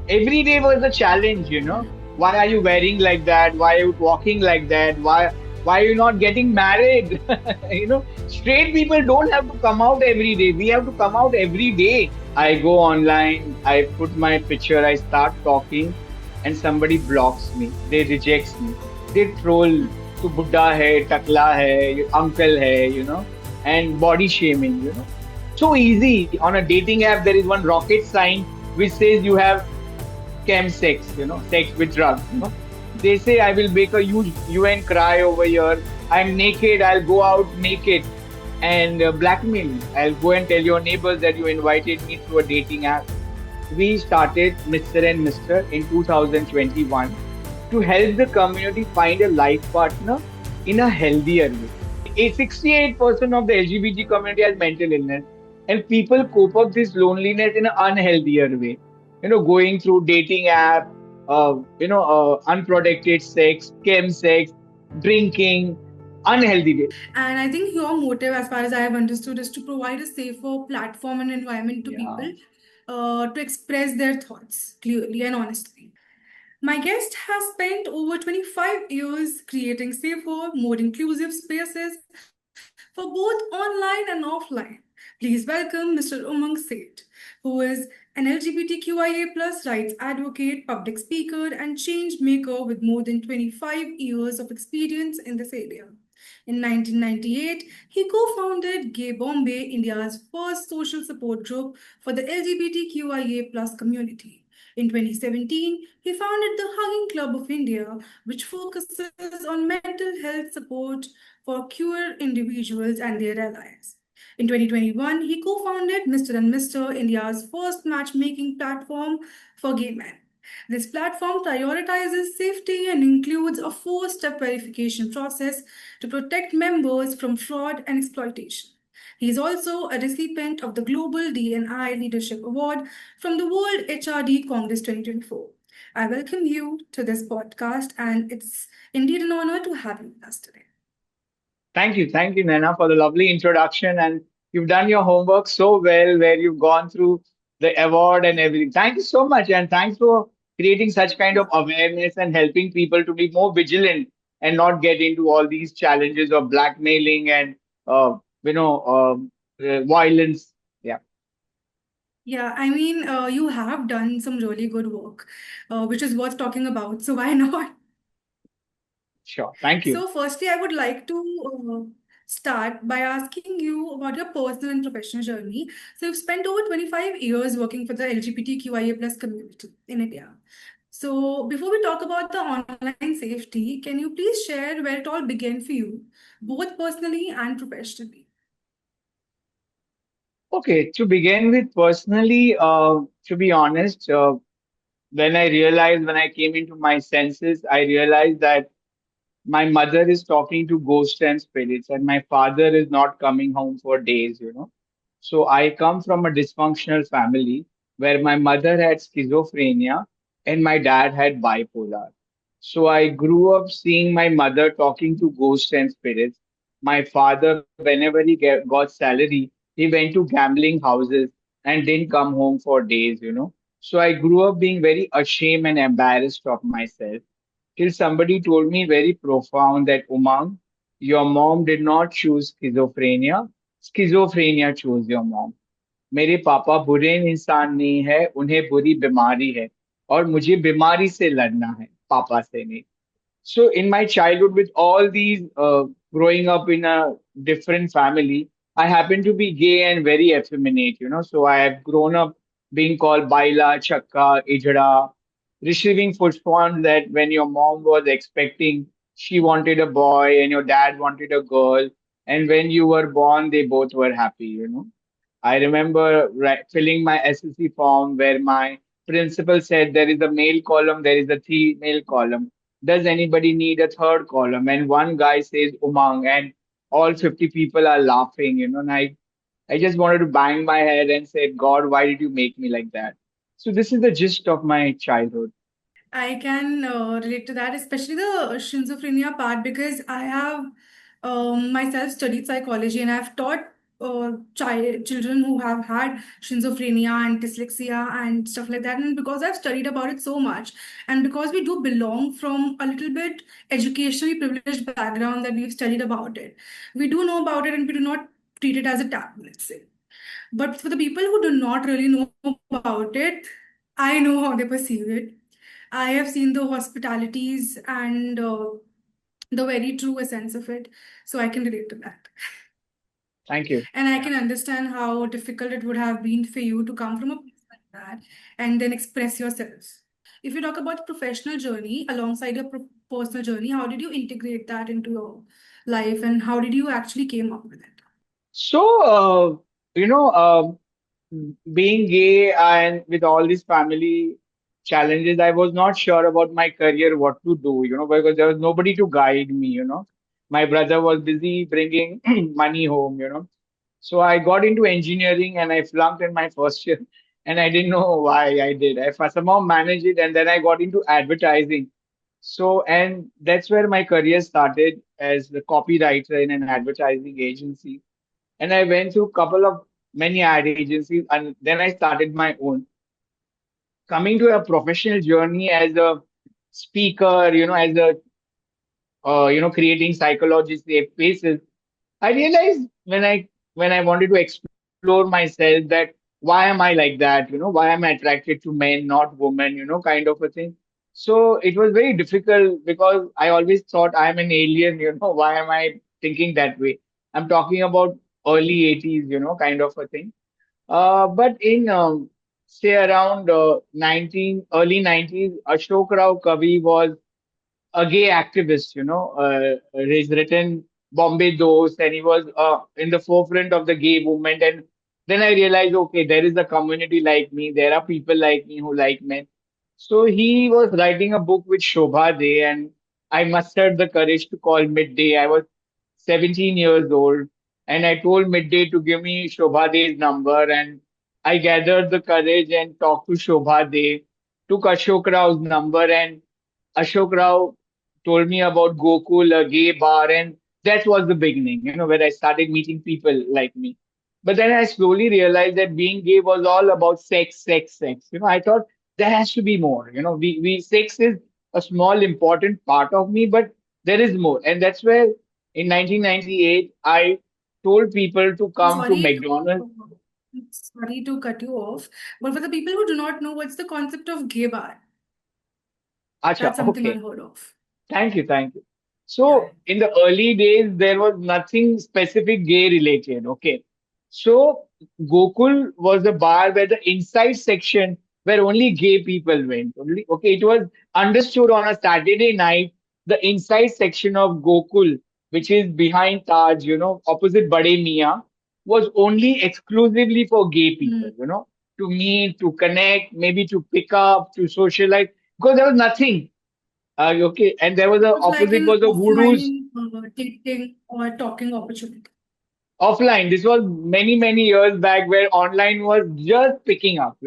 every day was a challenge, you know. Why are you wearing like that? Why are you walking like that? Why are you not getting married? You know, straight people don't have to come out every day. We have to come out every day. I go online, I put my picture, I start talking, and somebody blocks me. They rejects me. They troll to Buddha hai, Takla hai, uncle hai, you know, and body shaming, you know. So easy. On a dating app, there is one rocket sign which says you have chem-sex, you know, sex with drugs, you know. They say I will make a huge UN cry over here. I'm naked. I'll go out naked and blackmail you. I'll go and tell your neighbors that you invited me through a dating app. We started Mr. and Mr. in 2021 to help the community find a life partner in a healthier way. 68% of the LGBT community has mental illness, and people cope up this loneliness in an unhealthier way. You know, going through dating app, unprotected sex, chem sex, drinking, unhealthy way. And I think your motive, as far as I have understood, is to provide a safer platform and environment to Yeah. people to express their thoughts clearly and honestly. My guest has spent over 25 years creating safer, more inclusive spaces for both online and offline. Please welcome Mr. Umang Sheth, who is an LGBTQIA plus rights advocate, public speaker, and change maker with more than 25 years of experience in this area. In 1998, he co founded Gay Bombay, India's first social support group for the LGBTQIA plus community. In 2017, he founded the Hugging Club of India, which focuses on mental health support for queer individuals and their allies. In 2021, he co founded Mr. and Mr. India's first matchmaking platform for gay men. This platform prioritizes safety and includes a four-step verification process to protect members from fraud and exploitation. He is also a recipient of the Global D&I Leadership Award from the World HRD Congress 2024. I welcome you to this podcast, and it's indeed an honor to have you with us today. Thank you, Nana, for the lovely introduction. And you've done your homework so well, where you've gone through the award and everything. Thank you so much, and thanks for creating such kind of awareness and helping people to be more vigilant and not get into all these challenges of blackmailing and violence. Yeah, Yeah, I mean, you have done some really good work, which is worth talking about. So why not? sure. Thank you. So, firstly, I would like to start by asking you about your personal and professional journey. So, you've spent over 25 years working for the LGBTQIA plus community in India. So, before we talk about the online safety, can you please share where it all began for you, both personally and professionally? Okay, to begin with, personally, to be honest, when I came into my senses, I realized that my mother is talking to ghosts and spirits, and my father is not coming home for days, you know. So I come from a dysfunctional family where my mother had schizophrenia and my dad had bipolar. So I grew up seeing my mother talking to ghosts and spirits. My father, whenever got salary, he went to gambling houses and didn't come home for days, you know. So I grew up being very ashamed and embarrassed of myself till somebody told me very profound that Umang, your mom did not choose schizophrenia. Schizophrenia chose your mom. मेरे पापा बुरे इंसान नहीं है उन्हें बुरी बीमारी है और मुझे बीमारी से लड़ना है पापा से नहीं. So in my childhood, with all these growing up in a different family, I happen to be gay and very effeminate, you know. So I have grown up being called Baila, Chakka, Ijada, receiving response that when your mom was expecting, she wanted a boy and your dad wanted a girl. And when you were born, they both were happy, you know. I remember filling my SSC form where my principal said there is a male column, there is a female column. Does anybody need a third column? And one guy says Umang, and all 50 people are laughing, you know. And I just wanted to bang my head and say, God, why did you make me like that? So this is the gist of my childhood. I can relate to that, especially the schizophrenia part, because I have myself studied psychology and I've taught children who have had schizophrenia and dyslexia and stuff like that. And because I've studied about it so much, and because we do belong from a little bit educationally privileged background, that we've studied about it, we do know about it, and we do not treat it as a taboo, let's say. But for the people who do not really know about it, I know how they perceive it. I have seen the hospitalities and the very true essence of it, so I can relate to that. Thank you. And I can understand how difficult it would have been for you to come from a place like that and then express yourselves. If you talk about the professional journey alongside your personal journey, how did you integrate that into your life and how did you actually came up with it? So, you know, being gay and with all these family challenges, I was not sure about my career, what to do, because there was. To guide me. My brother was busy bringing money home. So I got into engineering and I flunked in my first year and I didn't know why I did. I somehow managed it and then I got into advertising. So, and that's where my career started as the copywriter in an advertising agency. And I went through a couple of many ad agencies and then I started my own. Coming to a professional journey as a speaker, as a creating psychology safe spaces. I realized when I wanted to explore myself that why am I like that? Why am I attracted to men, not women? Kind of a thing. So it was very difficult because I always thought I'm an alien. Why am I thinking that way? I'm talking about early 80s. Kind of a thing. But in say around 19 early 90s, Ashok Rao Kavi was a gay activist, he's written Bombay Dost and he was in the forefront of the gay movement. And then I realized, okay, there is a community like me. There are people like me who like men. So he was writing a book with Shobha Day, and I mustered the courage to call Midday. I was 17 years old, and I told Midday to give me Shobha Day's number, and I gathered the courage and talked to Shobha Day, took Ashok Rao's number, and Ashok Rao told me about Gokul, a gay bar, and that was the beginning, where I started meeting people like me. But then I slowly realized that being gay was all about sex, sex, sex. I thought there has to be more. We sex is a small important part of me, but there is more, and that's where in 1998 I told people to I'm come to sorry McDonald's. sorry to cut you off, but for the people who do not know, what's the concept of gay bar? Acha, That's something okay. unheard of. Thank you, thank you. Yeah. So in the early days, there was nothing specific gay related. Okay. So Gokul was a bar where the inside section where only gay people went. Only okay, it was understood on a Saturday night, the inside section of Gokul, which is behind Taj, opposite Bade Mia, was only exclusively for gay people, Hmm. to meet, to connect, maybe to pick up, to socialize, because there was nothing. Okay, and there was a It was like opposite an was a voodoo's offline dating or talking opportunity. offline. This was many years back where online was just picking up.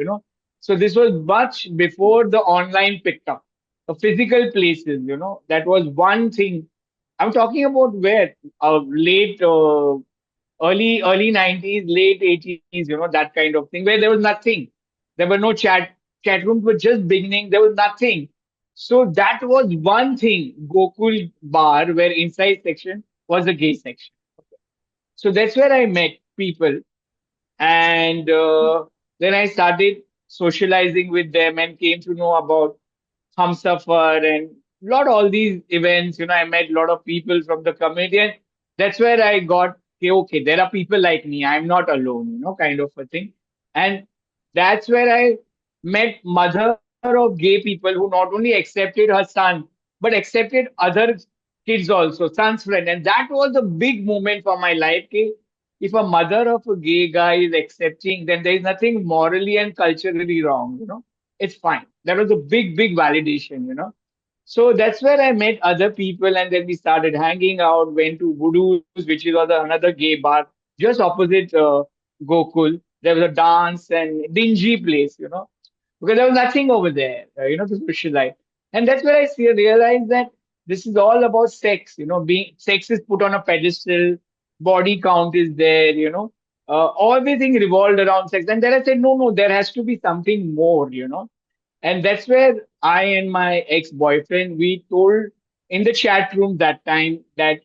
So this was much before the online picked up. The physical places, that was one thing. I'm talking about where late early 90s, late 80s, that kind of thing where there was nothing. There were no chat rooms were just beginning. There was nothing. So that was one thing, Gokul Bar, where inside section was a gay section. So that's where I met people. And then I started socializing with them and came to know about Humsafar and lot all these events. I met a lot of people from the community, and that's where I got okay, there are people like me. I'm not alone, kind of a thing. And that's where I met mother of gay people who not only accepted her son but accepted other kids also, son's friend, and that was a big moment for my life. If a mother of a gay guy is accepting, then there is nothing morally and culturally wrong. It's fine. That was a big validation. So that's where I met other people, and then we started hanging out, went to Voodoo's, which is another gay bar just opposite Gokul. There was a dance and dingy place, because there was nothing over there, to socialize. And that's where realized that this is all about sex, being sex is put on a pedestal, body count is there. everything revolved around sex. And then I said, no, no, there has to be something more, And that's where I and my ex-boyfriend, we told in the chat room that time that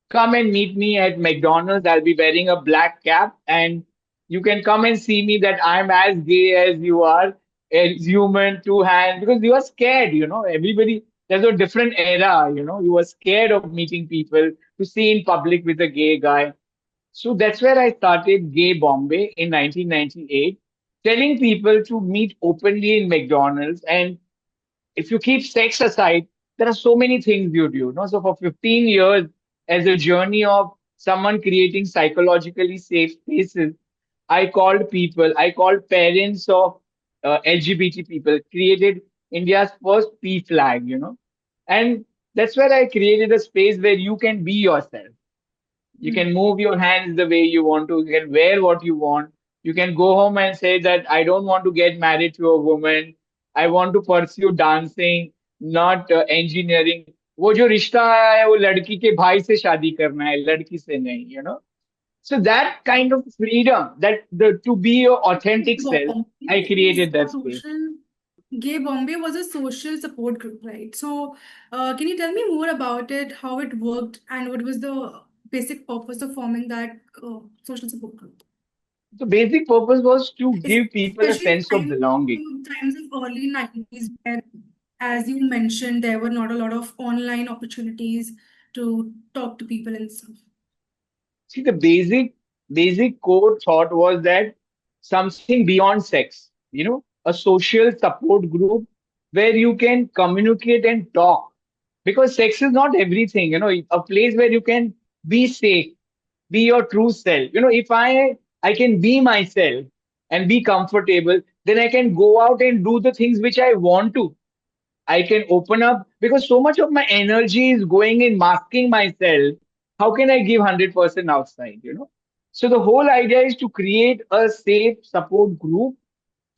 come and meet me at McDonald's. I'll be wearing a black cap and you can come and see me that I'm as gay as you are, as human, two hands, because you are scared, Everybody, there's a different era, You were scared of meeting people to see in public with a gay guy. So that's where I started Gay Bombay in 1998, telling people to meet openly in McDonald's. And if you keep sex aside, there are so many things you do. So for 15 years, as a journey of someone creating psychologically safe spaces, I called parents of LGBT people, created India's first P flag, And that's where I created a space where you can be yourself. You can move your hands the way you want to. You can wear what you want. You can go home and say that I don't want to get married to a woman. I want to pursue dancing, not engineering. वो जो रिश्ता है वो लड़की के भाई से शादी करना है लड़की से नहीं so that kind of freedom that to be your authentic self I Bombay created is that a space. social Gay Bombay was a social support group, right? So, can you tell me more about it, how it worked, and what was the basic purpose of forming that social support group? The basic purpose was to give people a Especially in sense of belonging. times of early 90s, where, as you mentioned, there were not a lot of online opportunities to talk to people and stuff. See, the basic core thought was that something beyond sex, a social support group where you can communicate and talk. Because sex is not everything, a place where you can be safe, be your true self. If I can be myself and be comfortable, then I can go out and do the things which I want to. I can open up because so much of my energy is going in masking myself. How can I give 100% outside? So the whole idea is to create a safe support group,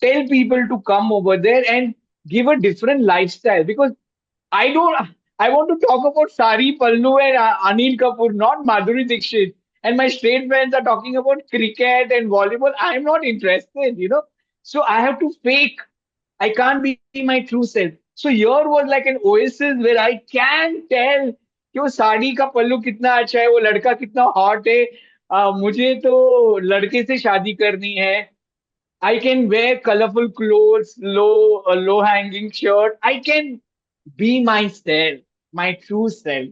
tell people to come over there and give a different lifestyle because I don't, I want to talk about Sari Pallu and Anil Kapoor, not Madhuri Dixit. And my straight friends are talking about cricket and volleyball. I'm not interested. So I have to fake. I can't be my true self. So here was like an oasis where I can tell कि वो साड़ी का पल्लू कितना अच्छा है वो लड़का कितना hot है मुझे तो लड़के से शादी करनी है I can wear colorful clothes, low hanging shirt. I can be myself, my true self.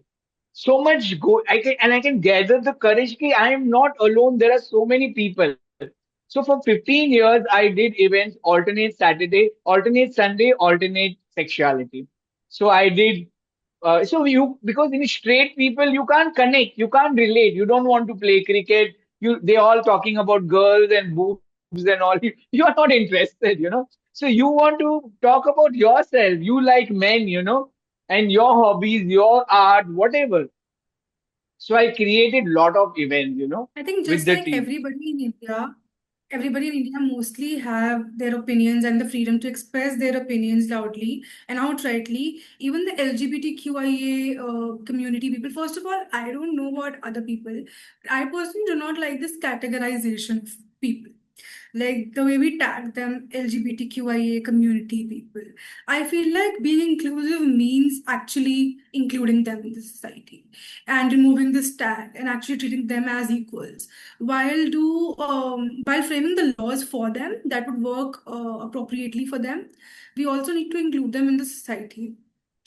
So much go. I can gather the courage. Ki I am not alone. There are so many people. So for 15 years, I did events alternate Saturday, alternate Sunday, alternate sexuality. So I did. So you because in straight people you can't connect, you can't relate. You don't want to play cricket. They all talking about girls and boobs and all. You are not interested. So you want to talk about yourself. You like men, and your hobbies, your art, whatever. So I created lot of events, I think with just the like team. everybody in India mostly have their opinions and the freedom to express their opinions loudly and outrightly. Even the LGBTQIA community people, first of all, I don't know what other people, I personally do not like this categorization of people. Like the way we tag them LGBTQIA community people. I feel like being inclusive means actually including them in the society and removing this tag and actually treating them as equals. While framing the laws for them that would work appropriately for them, we also need to include them in the society.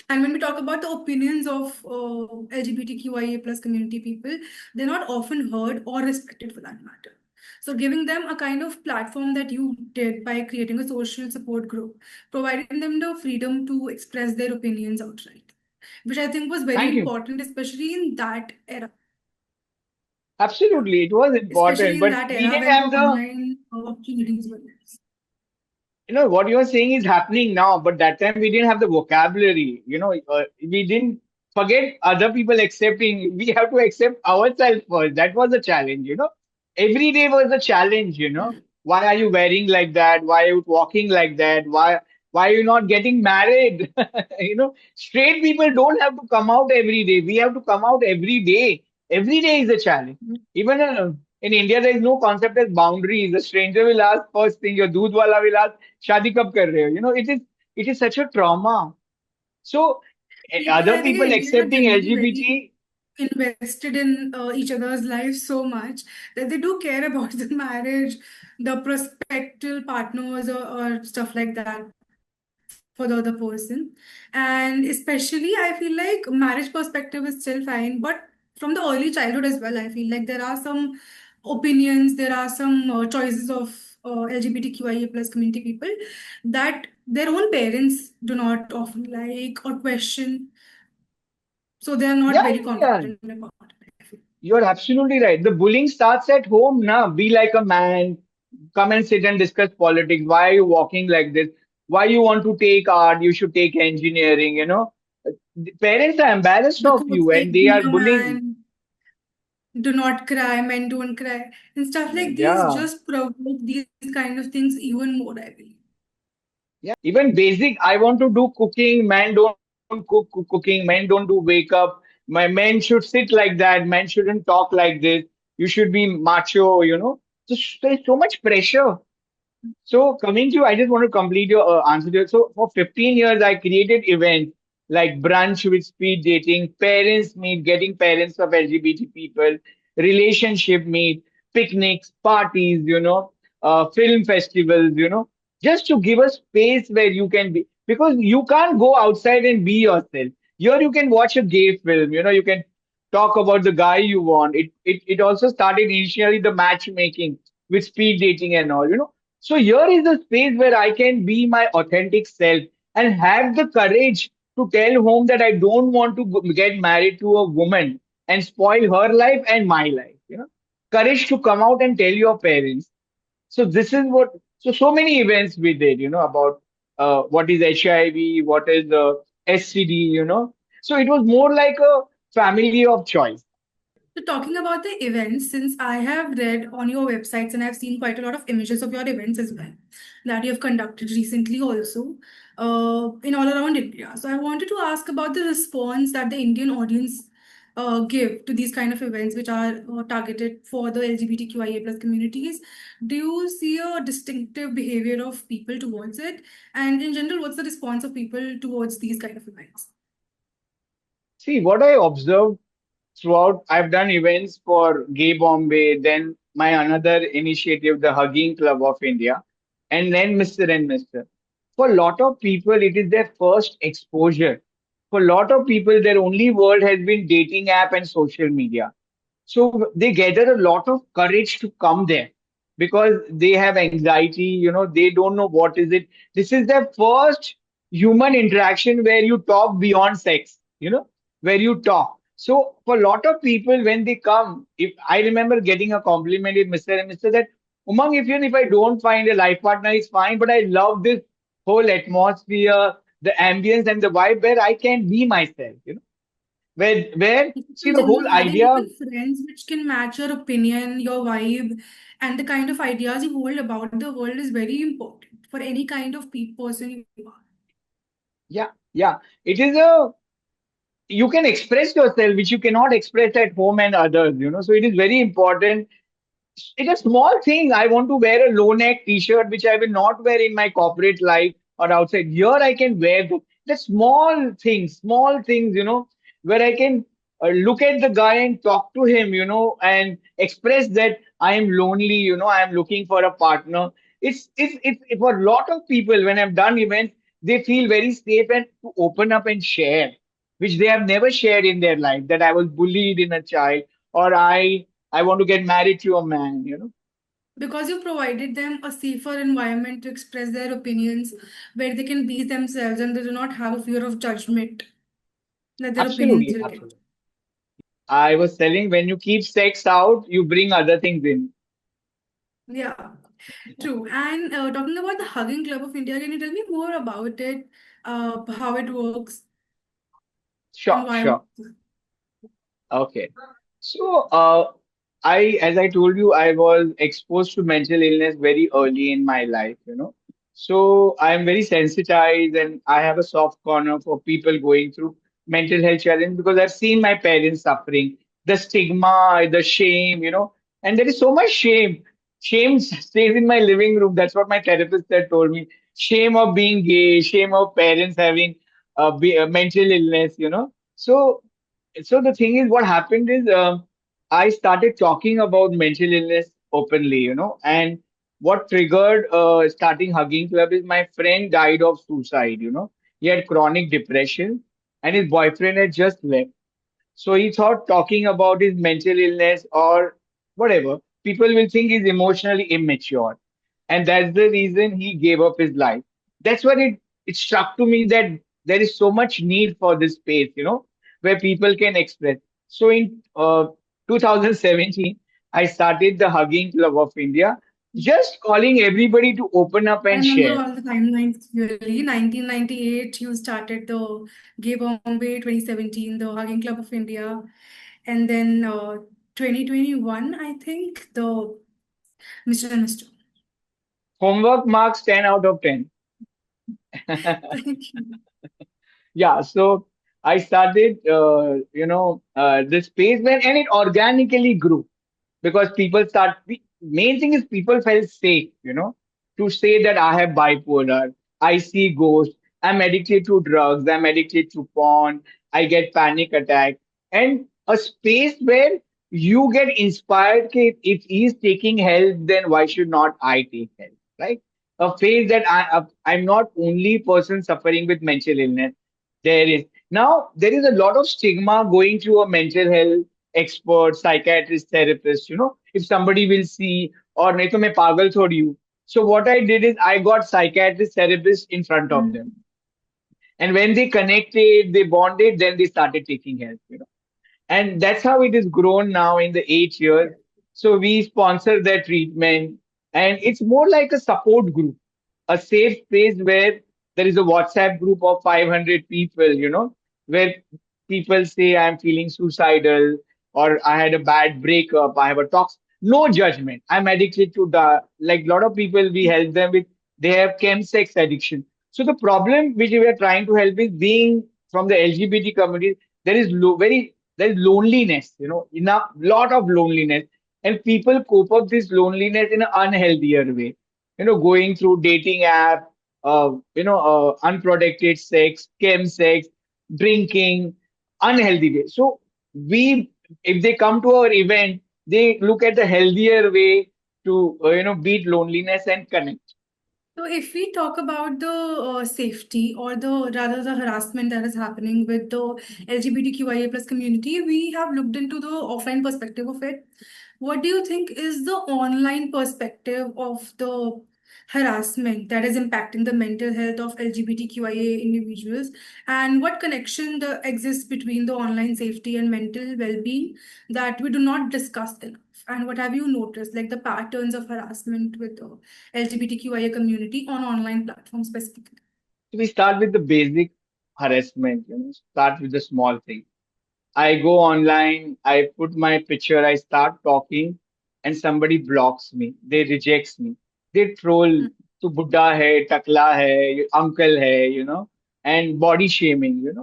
And when we talk about the opinions of LGBTQIA plus community people, they're not often heard or respected for that matter. So giving them a kind of platform that you did by creating a social support group, providing them the freedom to express their opinions outright, which I think was very Thank you. important, Absolutely, it was especially important, in but that we era didn't when the have the online meetings were less. what you're saying is happening now, but that time we didn't have the vocabulary. We didn't forget other people accepting. We have to accept ourselves first. That was the challenge. Every day was a challenge. Why are you wearing like that? Why are you walking like that? Why are you not getting married? Straight people don't have to come out every day. We have to come out every day. Every day is a challenge. Even In India, there is no concept as boundaries. The stranger will ask first thing, your doodh wala will ask, "Shadi kab kar rahe ho?" It is such a trauma. So other I think people in India are accepting generally very LGBT, invested in each other's lives so much that they do care about the marriage, the prospective partners, or stuff like that for the other person. And especially, I feel like marriage perspective is still fine, but from the early childhood as well, I feel like there are some opinions, there are some choices of LGBTQIA plus community people that their own parents do not often like or question, so they are not yeah, very yeah, confident about it, I feel. you're absolutely right. The bullying starts at home now. Be like a man. Come and sit and discuss politics. Why are you walking like this? Why you want to take art? You should take engineering. The parents are embarrassed The of quotes you like and they being are a bullying. man, do not cry, men don't cry, and stuff like these Yeah. just provoke these kind of things even more, I believe. Yeah, even basic. I want to do cooking. Men don't cooking. Men don't do wake up. My men should sit like that. Men shouldn't talk like this. You should be macho. There's so much pressure. So coming to you, I just want to complete your answer to it. So for 15 years, I created events like brunch with speed dating, parents meet, getting parents of LGBT people, relationship meet, picnics, parties, film festivals, just to give a space where you can be, because you can't go outside and be yourself. Here you can watch a gay film, you can talk about the guy you want. It also started initially the matchmaking with speed dating and all. So here is a space where I can be my authentic self and have the courage to tell home that I don't want to get married to a woman and spoil her life and my life. Courage to come out and tell your parents. So this is so many events we did, about what is HIV, what is the STD. So it was more like a family of choice. So, talking about the events, since I have read on your websites and I've seen quite a lot of images of your events as well that you have conducted recently also in all around India. So, I wanted to ask about the response that the Indian audience give to these kind of events which are targeted for the LGBTQIA plus communities. Do you see a distinctive behavior of people towards it? And in general, what's the response of people towards these kind of events? See, what I observed throughout, I've done events for Gay Bombay, then my another initiative, the Hugging Club of India, and then Mr. and Mr. For a lot of people, it is their first exposure. For a lot of people, their only world has been dating app and social media. So they gather a lot of courage to come there because they have anxiety, they don't know what is it. This is their first human interaction where you talk beyond sex, where you talk. So for a lot of people, when they come, if I remember getting a compliment with Mr. and Mr. that Umang, even if I don't find a life partner, it's fine, but I love this whole atmosphere, the ambience and the vibe where I can be myself, where see In the whole general, having idea. even friends which can match your opinion, your vibe, and the kind of ideas you hold about the world is very important for any kind of person you are. Yeah, yeah. It is you can express yourself, which you cannot express at home and others. So it is very important. It's a small thing. I want to wear a low neck t-shirt, which I will not wear in my corporate life or outside. Here I can wear the small things, where I can look at the guy and talk to him, and express that I am lonely, I am looking for a partner. It's for a lot of people when I've done events, they feel very safe and to open up and share, which they have never shared in their life. That I was bullied in a child, or I want to get married to a man. Because you provided them a safer environment to express their opinions where they can be themselves and they do not have a fear of judgment that their opinions Absolutely, will get. absolutely. I was telling when you keep sex out, you bring other things in. Yeah, true. And talking about the Hugging Club of India, can you tell me more about it, how it works, and Sure, why? sure. Okay. So, as I told you, I was exposed to mental illness very early in my life. So I'm very sensitized and I have a soft corner for people going through mental health challenge because I've seen my parents suffering, the stigma, the shame, And there is so much shame. Shame stays in my living room. That's what my therapist had told me. Shame of being gay, shame of parents having mental illness, So the thing is, what happened is, I started talking about mental illness openly, and what triggered starting Hugging Club is my friend died of suicide, He had chronic depression and his boyfriend had just left. So he thought talking about his mental illness or whatever, people will think he's emotionally immature. And that's the reason he gave up his life. That's what it struck to me that there is so much need for this space, where people can express. So in 2017, I started the Hugging Club of India, just calling everybody to open up I and remember share. all the timelines clearly. 1998, you started the Gay Bombay, 2017, the Hugging Club of India, and then 2021, I think, the Mr. and Mr. Homework marks 10 out of 10. Thank you. Yeah, so I started, this space and it organically grew because the main thing is people felt safe, to say that I have bipolar, I see ghosts, I'm addicted to drugs, I'm addicted to porn, I get panic attack, and a space where you get inspired. If he's taking help, then why should not I take help, right? A phase that I'm not only person suffering with mental illness. There is a lot of stigma going to a mental health expert, psychiatrist, therapist, if somebody will see, or nahi to main pagal thodi hu. So what I did is I got psychiatrist, therapist in front of them. Mm. And when they connected, they bonded, then they started taking help. And that's how it is grown now in the 8 years. So we sponsor their treatment, and it's more like a support group, a safe space where there is a WhatsApp group of 500 people, where people say I'm feeling suicidal or I had a bad breakup, I have a tox. No judgment. I'm addicted to the, like a lot of people we help them with, they have chem-sex addiction. So the problem which we are trying to help is being from the LGBT community, there is there's loneliness, in a lot of loneliness, and people cope up this loneliness in an unhealthier way, going through dating app, unprotected sex, chem sex, drinking, unhealthy way. So we, if they come to our event, they look at the healthier way to beat loneliness and connect. So, if we talk about the safety or the rather the harassment that is happening with the LGBTQIA plus community, we have looked into the offline perspective of it. What do you think is the online perspective of the harassment that is impacting the mental health of LGBTQIA individuals, and what connection exists between the online safety and mental well-being that we do not discuss enough? And what have you noticed, like the patterns of harassment with the LGBTQIA community on online platforms specifically? So we start with the basic harassment, start with the small thing. I go online, I put my picture, I start talking, and somebody blocks me. They rejects me. They troll, to Buddha hai, takla hai, uncle hai, and body shaming,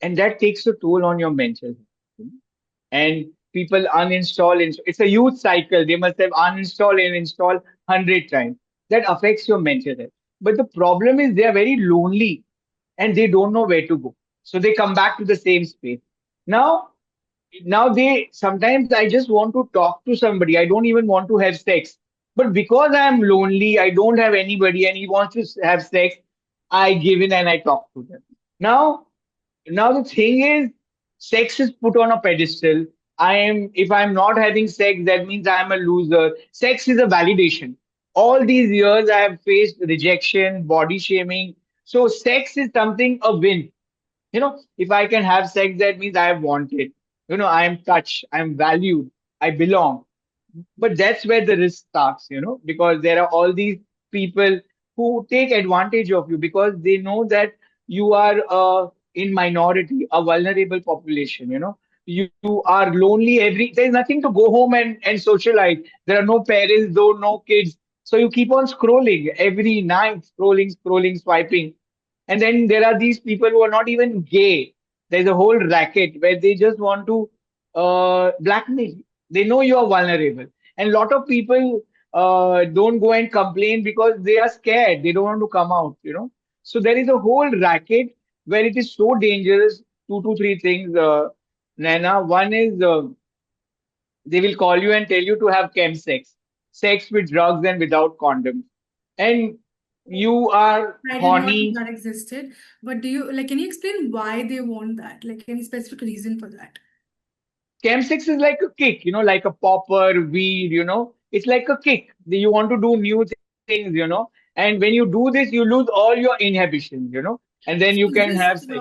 and that takes a toll on your mental health. And people uninstall. It's a huge cycle. They must have uninstalled and installed 100 times. That affects your mental health. But the problem is they are very lonely and they don't know where to go. So they come back to the same space. Now, now they sometimes I just want to talk to somebody. I don't even want to have sex. But because I am lonely, I don't have anybody and he wants to have sex, I give in and I talk to them. Now, now the thing is, sex is put on a pedestal. If I'm not having sex, that means I am a loser. Sex is a validation. All these years I have faced rejection, body shaming. So sex is something a win. If I can have sex, that means I have wanted. I am touched, I am valued, I belong. But that's where the risk starts, because there are all these people who take advantage of you because they know that you are in minority, a vulnerable population. You are lonely. There's nothing to go home and socialize. There are no parents, though no kids. So you keep on scrolling every night, scrolling, scrolling, swiping. And then there are these people who are not even gay. There's a whole racket where they just want to blackmail you. They know you are vulnerable. And a lot of people don't go and complain because they are scared. They don't want to come out, you know. So there is a whole racket where it is so dangerous. Two to three things, Naina. One is they will call you and tell you to have chem-sex, sex with drugs and without condoms. And you are I did not know horny. that existed. But do you like, can you explain why they want that? Like any specific reason for that? Chem-sex is like a kick, you know, like a popper, weed, you know. It's like a kick. You want to do new things, you know. And when you do this, you lose all your inhibitions, you know. And then you So is can this have sex.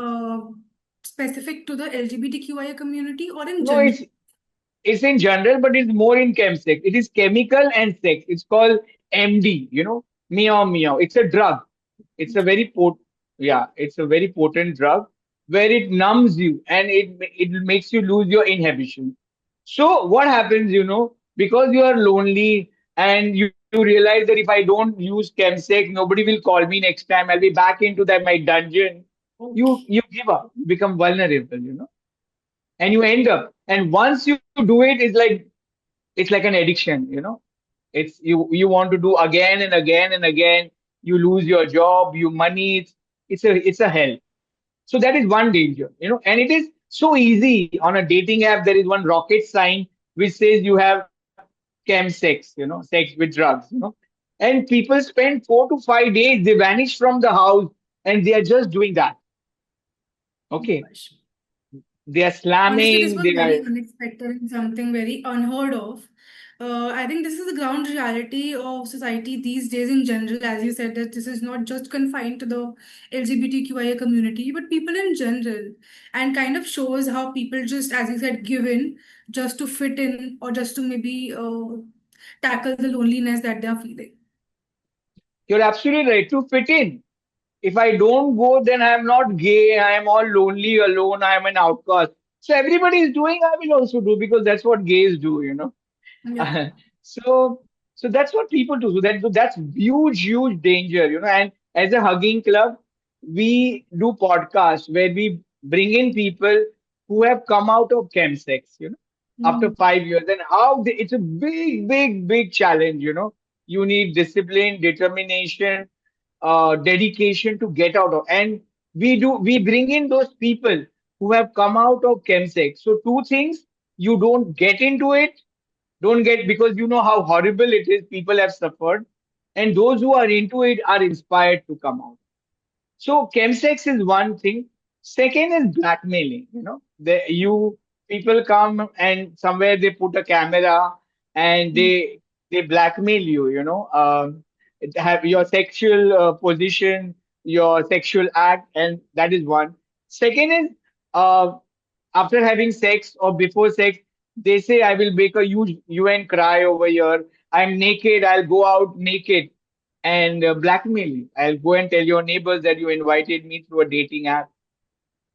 specific to the LGBTQIA community or in No, general? it's in general, but it's more in chem-sex. It is chemical and sex. It's called MD, you know, meow meow. It's a drug. It's a very yeah, it's a very potent drug where it numbs you and it makes you lose your inhibition. So what happens, you know, because you are lonely and you realize that if I don't use chemsex, nobody will call me next time. I'll be back into that my dungeon. You give up, you become vulnerable, you know, and you end up. And once you do it, it's like an addiction, you know. You want to do again and again and again. You lose your job, your money. It's a hell. So that is one danger, you know, and it is so easy on a dating app. There is one rocket sign which says you have chem-sex, you know, sex with drugs, you know, and people spend 4 to 5 days. They vanish from the house and they are just doing that. Oh Okay, gosh. they are Honestly, this slamming. was They very are. unexpected and something very unheard of. I think this is the ground reality of society these days in general. As you said, that this is not just confined to the LGBTQIA community, but people in general, and kind of shows how people just, as you said, give in just to fit in or just to maybe tackle the loneliness that they are feeling. You're absolutely right to fit in. If I don't go, then I am not gay. I am all lonely, alone. I am an outcast. So everybody is doing. I will also do because that's what gays do, you know. Yeah. so so that's what people do. So that's huge danger, you know. And as a hugging club, we do podcasts where we bring in people who have come out of chemsex, you know, after Mm. 5 years, and it's a big challenge, you know. You need discipline, determination, dedication to get out of. And we bring in those people who have come out of chemsex. So two things: you don't get into it, don't get, because you know how horrible it is. People have suffered, and those who are into it are inspired to come out. So chemsex is one thing. Second is blackmailing. You know, you people come and somewhere they put a camera and they blackmail you. You know, have your sexual position, your sexual act, and that is one. Second is uh, after having sex or before sex, they say I will make a huge UN cry over here. I'm naked. I'll go out naked and blackmail you. I'll go and tell your neighbors that you invited me through a dating app.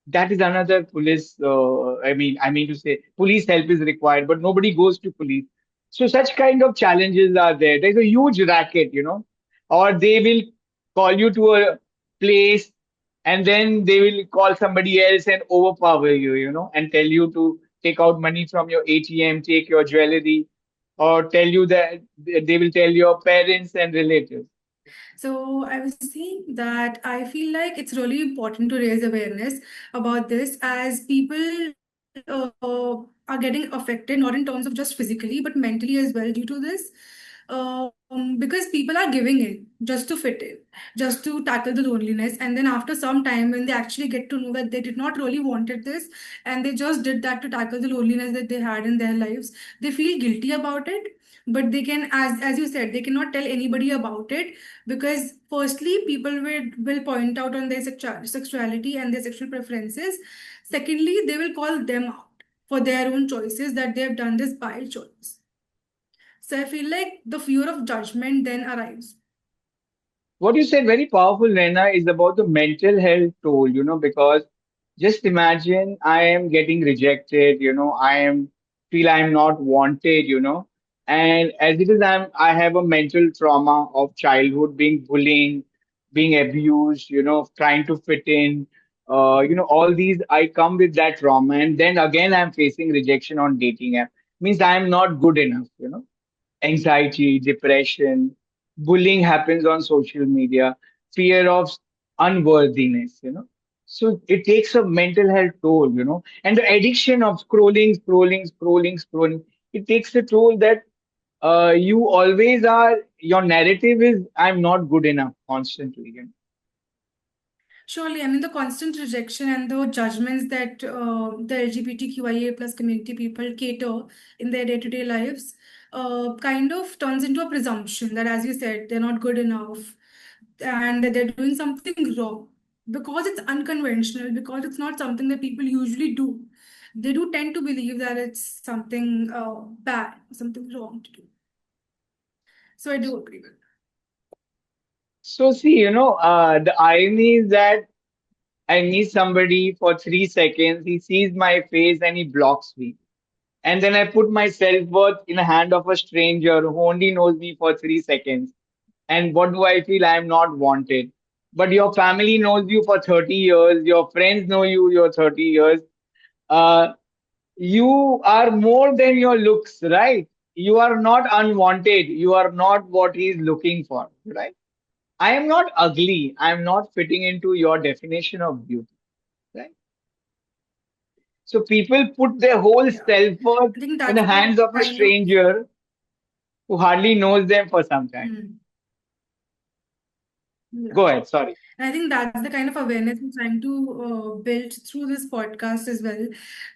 That is another police. I mean to say, police help is required, but nobody goes to police. So such kind of challenges are there. There's a huge racket, you know, or they will call you to a place and then they will call somebody else and overpower you, you know, and tell you to take out money from your ATM, take your jewelry, or tell you that they will tell your parents and relatives. So I was saying that I feel like it's really important to raise awareness about this as people are getting affected, not in terms of just physically, but mentally as well due to this. Because people are giving in just to fit in, just to tackle the loneliness, and then after some time, when they actually get to know that they did not really wanted this, and they just did that to tackle the loneliness that they had in their lives, they feel guilty about it. But they can, as you said, they cannot tell anybody about it because firstly people will point out on their sexuality and their sexual preferences. Secondly, they will call them out for their own choices that they have done this by choice. So I feel like the fear of judgment then arrives. What you said very powerful, Rena, is about the mental health toll, you know, because just imagine I am getting rejected, you know, I am not wanted, you know, and as it is, I have a mental trauma of childhood, being bullying, being abused, you know, trying to fit in, you know, all these, I come with that trauma, and then again I'm facing rejection on dating app. means I am not good enough, anxiety, depression, bullying happens on social media, fear of unworthiness, So it takes a mental health toll, and the addiction of scrolling. It takes a toll that you always are, your narrative is, I'm not good enough constantly. Surely, I mean, the constant rejection and the judgments that the LGBTQIA plus community people cater in their day-to-day lives kind of turns into a presumption that, as you said, they're not good enough and that they're doing something wrong because it's unconventional, because it's not something that people usually do. They do tend to believe that it's something bad, something wrong to do. So I do agree with So see, the irony is that I meet somebody for 3 seconds, he sees my face and he blocks me. And then I put my self-worth in the hand of a stranger who only knows me for 3 seconds. And what do I feel? I am not wanted. But your family knows you for 30 years, your friends know you your 30 years. Uh, you are more than your looks, right? You are not unwanted. You are not what he is looking for, right? I am not ugly. I am not fitting into your definition of beauty, right? So people put their that. whole Yeah. self-worth I think in that's the the hands of a kind of. stranger who hardly knows them for some time. Hmm. Yeah. Go ahead, sorry. And I think that's the kind of awareness we're trying to build through this podcast as well.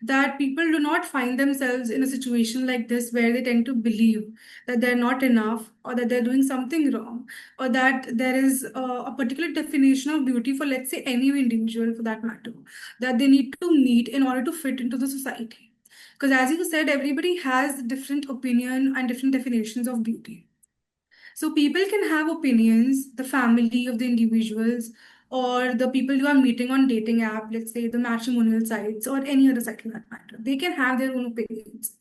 That people do not find themselves in a situation like this where they tend to believe that they're not enough or that they're doing something wrong or that there is a particular definition of beauty for, let's say, any individual for that matter, that they need to meet in order to fit into the society. Because as you said, everybody has different opinion and different definitions of beauty. So people can have opinions, the family of the individuals, or the people you are meeting on dating app, let's say the matrimonial sites or any other site for that matter. They can have their own opinions.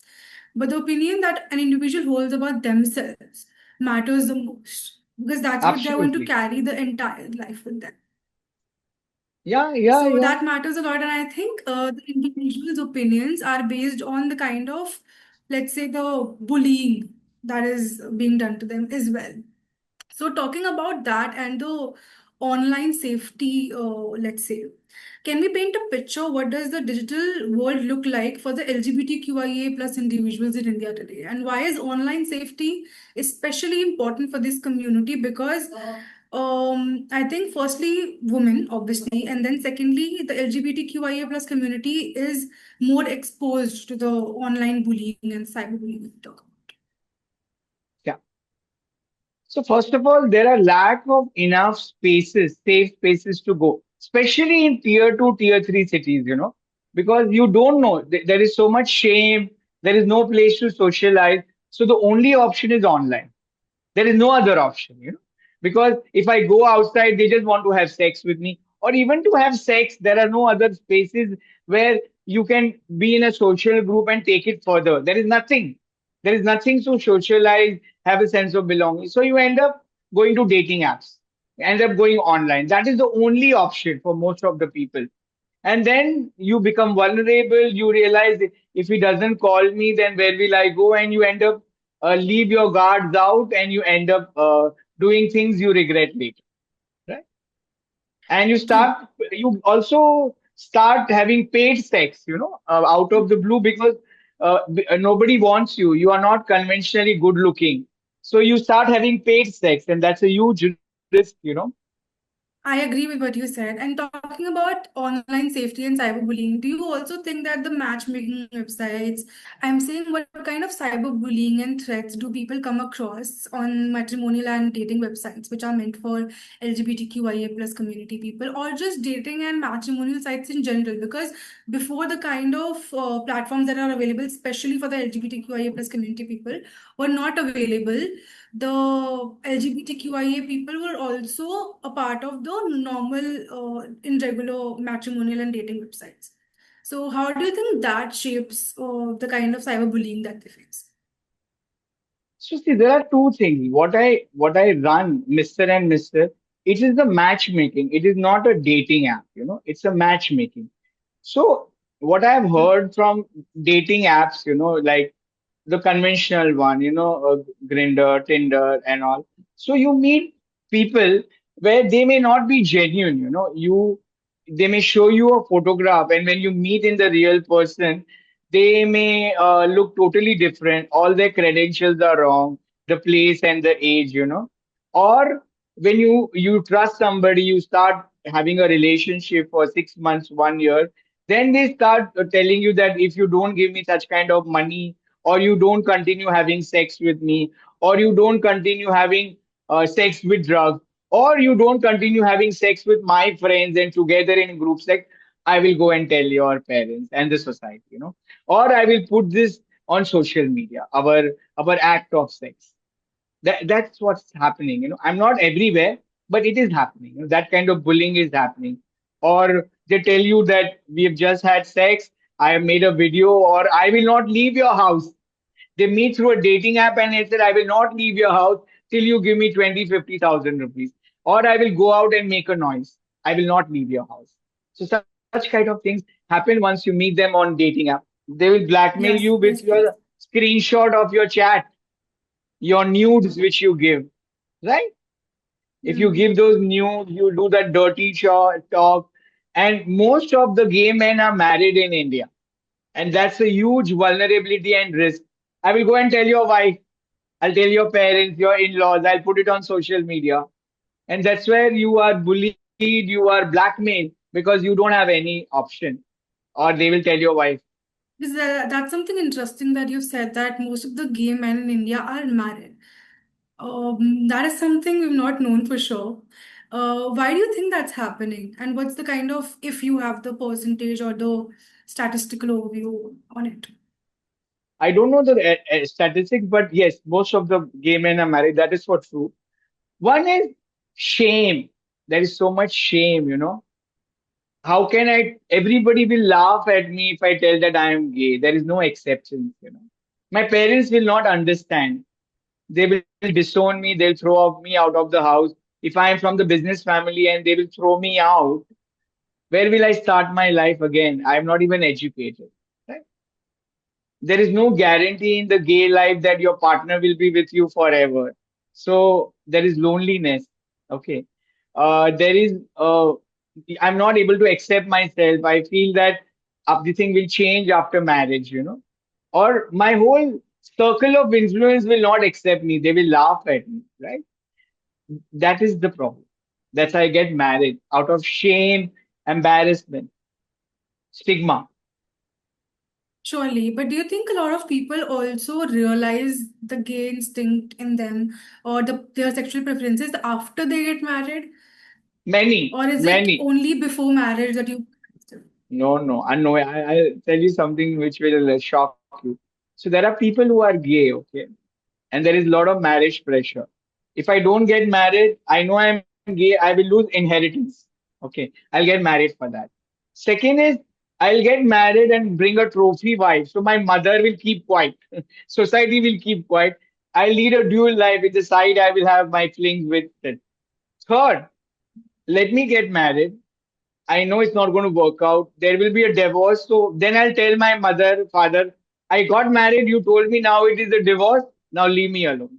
But the opinion that an individual holds about themselves matters the most because that's what they're going to Absolutely. carry the entire life with them. Yeah, yeah, So yeah. that matters a lot. And I think the individual's opinions are based on the kind of, let's say, the bullying that is being done to them as well. So, talking about that and the online safety, let's say, can we paint a picture? What does the digital world look like for the LGBTQIA plus individuals in India today? And why is online safety especially important for this community? Because I think firstly, women, obviously, and then secondly, the LGBTQIA plus community is more exposed to the online bullying and cyberbullying. Yeah. So first of all, there are lack of enough spaces, safe spaces to go, especially in tier two, tier three cities, because you don't know. There is so much shame. There is no place to socialize. So the only option is online. There is no other option, because if I go outside, they just want to have sex with me, or even to have sex, there are no other spaces where you can be in a social group and take it further. There is nothing. There is nothing to socialize, have a sense of belonging. So you end up going to dating apps, end up going online. That is the only option for most of the people. And then you become vulnerable. You realize if he doesn't call me, then where will I go? And you end up leave your guards out, and you end up doing things you regret later, right? And True. you also start having paid sex, out of the blue, because nobody wants you. You are not conventionally good looking. So you start having paid sex, and that's a huge risk. I agree with what you said. And talking about online safety and cyberbullying, do you also think that the matchmaking websites, I'm saying, what kind of cyberbullying and threats do people come across on matrimonial and dating websites, which are meant for LGBTQIA plus community people, or just dating and matrimonial sites in general? Because before the kind of platforms that are available, especially for the LGBTQIA plus community people, were not available, the LGBTQIA people were also a part of the normal, in regular matrimonial and dating websites. So, how do you think that shapes the kind of cyberbullying that they face? So see, there are two things. What I run, Mr. and Mr. It is the matchmaking. It is not a dating app. It's a matchmaking. So what I've Hmm. heard from dating apps, like the conventional one, Grinder, Tinder, and all. So you meet people where they may not be genuine, they may show you a photograph, and when you meet in the real person, they may look totally different. All their credentials are wrong, the place and the age, Or when you trust somebody, you start having a relationship for 6 months, 1 year, then they start telling you that if you don't give me such kind of money, or you don't continue having sex with me, or you don't continue having sex with drugs, or you don't continue having sex with my friends and together in group sex, I will go and tell your parents and the society, or I will put this on social media, our act of sex. That's what's happening. I'm not everywhere, but it is happening. That kind of bullying is happening. Or they tell you that we have just had sex, I have made a video, or I will not leave your house. They meet through a dating app and they said, I will not leave your house till you give me 20, 50,000 rupees. Or I will go out and make a noise. I will not leave your house. So such kind of things happen once you meet them on dating app. They will blackmail Yes, you with yes, your please. screenshot of your chat, your nudes which you give, right? If you Hmm. give those nudes, you do that dirty talk. And most of the gay men are married in India. And that's a huge vulnerability and risk. I will go and tell your wife, I'll tell your parents, your in laws, I'll put it on social media. And that's where you are bullied, you are blackmailed because you don't have any option. Or they will tell your wife. Because that's something interesting that you said that most of the gay men in India are married. That is something we've not known for sure. Why do you think that's happening? And what's the kind of, if you have the percentage or the statistical overview on it? I don't know the statistics, but yes, most of the gay men are married. That is for true. One is shame. There is so much shame. How can everybody will laugh at me if I tell that I am gay. There is no exceptions. My parents will not understand. They will disown me, they'll throw me out of the house. If I am from the business family and they will throw me out, where will I start my life again? I am not even educated. Right? There is no guarantee in the gay life that your partner will be with you forever. So there is loneliness. Okay. There is, I'm not able to accept myself. I feel that everything will change after marriage. Or my whole circle of influence will not accept me. They will laugh at me, right? That is the problem. That's why I get married out of shame, embarrassment, stigma. Surely, but do you think a lot of people also realize the gay instinct in them or their sexual preferences after they get married? Many, Or is it many. only before marriage that you? No, no, I know. I'll tell you something which will shock you. So there are people who are gay, okay, and there is a lot of marriage pressure. If I don't get married, I know I'm gay. I will lose inheritance. Okay, I'll get married for that. Second is I'll get married and bring a trophy wife, so my mother will keep quiet. Society will keep quiet. I'll lead a dual life. With the side, I will have my flings with it. Third, let me get married. I know it's not going to work out. There will be a divorce. So then I'll tell my mother, father, I got married. You told me now it is a divorce. Now leave me alone.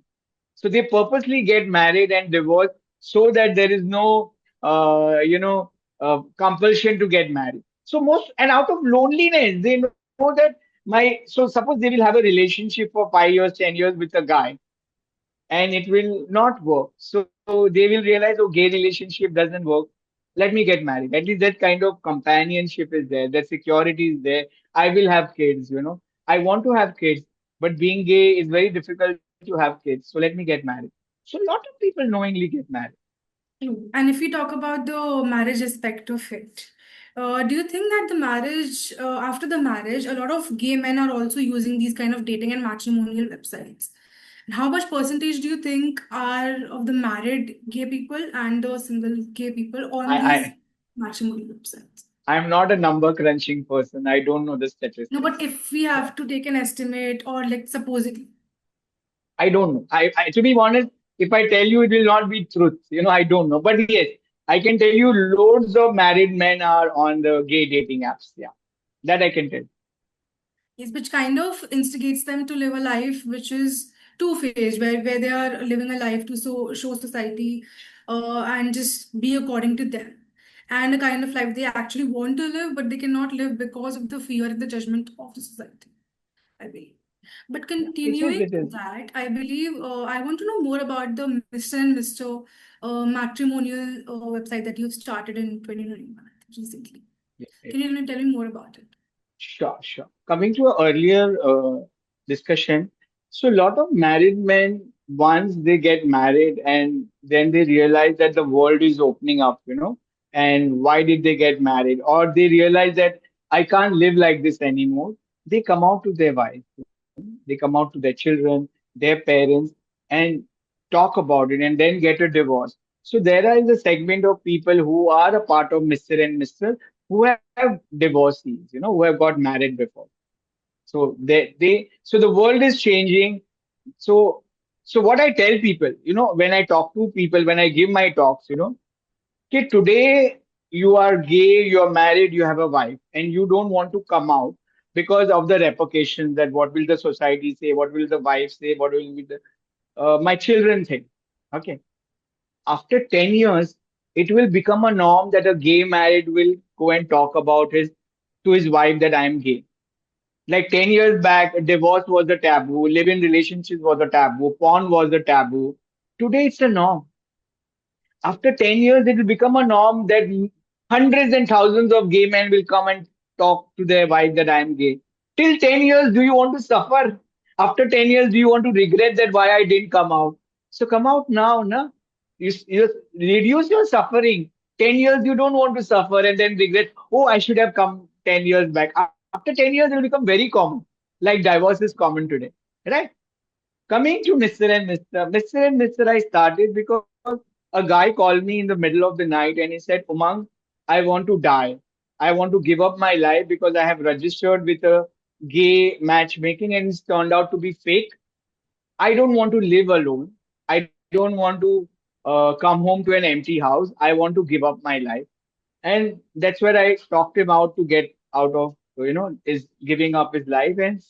So they purposely get married and divorce so that there is no, compulsion to get married. So most, and out of loneliness, they know that so suppose they will have a relationship for 5 years, 10 years with a guy and it will not work. So they will realize, oh, gay relationship doesn't work. Let me get married. At least that kind of companionship is there. That security is there. I will have kids. I want to have kids, but being gay is very difficult to have kids. So let me get married. So a lot of people knowingly get married. True. And if we talk about the marriage aspect of it, do you think that the marriage, after the marriage, a lot of gay men are also using these kind of dating and matrimonial websites? And how much percentage do you think are of the married gay people and the single gay people on I, these I matrimonial websites? I'm not a number crunching person. I don't know the No, but statistics. if we Yeah. have to take an estimate or like supposedly, I don't know. To be honest, if I tell you, it will not be truth. I don't know. But yes, I can tell you loads of married men are on the gay dating apps. Yeah, that I can tell. Yes, which kind of instigates them to live a life which is two-phased, where they are living a life to show society and just be according to them. And a kind of life they actually want to live, but they cannot live because of the fear and the judgment of the society, I believe. But Yeah, it is. continuing It is. that, I believe I want to know more about the Mr. and Mr. Matrimonial website that you've started in 2021 recently. Yeah, yeah. Can you tell me more about it? Sure, sure. Coming to an earlier discussion, so a lot of married men, once they get married and then they realize that the world is opening up, and why did they get married? Or they realize that I can't live like this anymore. They come out to their wife, they come out to their children, their parents, and talk about it and then get a divorce. So there is a segment of people who are a part of Mr. and Mr. who have divorcees, who have got married before. So so the world is changing. So so what I tell people, when I talk to people, when I give my talks, okay, today you are gay, you are married, you have a wife, and you don't want to come out because of the repercussions that what will the society say, what will the wife say, what will be the my children think. Okay. After 10 years, it will become a norm that a gay married will go and talk about his to his wife that I am gay. Like 10 years back, divorce was a taboo, live-in relationships was a taboo, porn was a taboo. Today it's a norm. After 10 years, it will become a norm that hundreds and thousands of gay men will come and talk to their wife that I am gay. Till 10 years, do you want to suffer? After 10 years, do you want to regret that why I didn't come out? So come out now, na? You reduce your suffering. 10 years, you don't want to suffer and then regret, oh, I should have come 10 years back. After 10 years, it will become very common. Like divorce is common today. Right? Coming to Mr. and Mr. Mr. and Mr. I started because a guy called me in the middle of the night and he said, Umang, I want to die. I want to give up my life because I have registered with a gay matchmaking and it's turned out to be fake. I don't want to live alone. I don't want to come home to an empty house. I want to give up my life. And that's where I talked him out to get out of, is giving up his life. And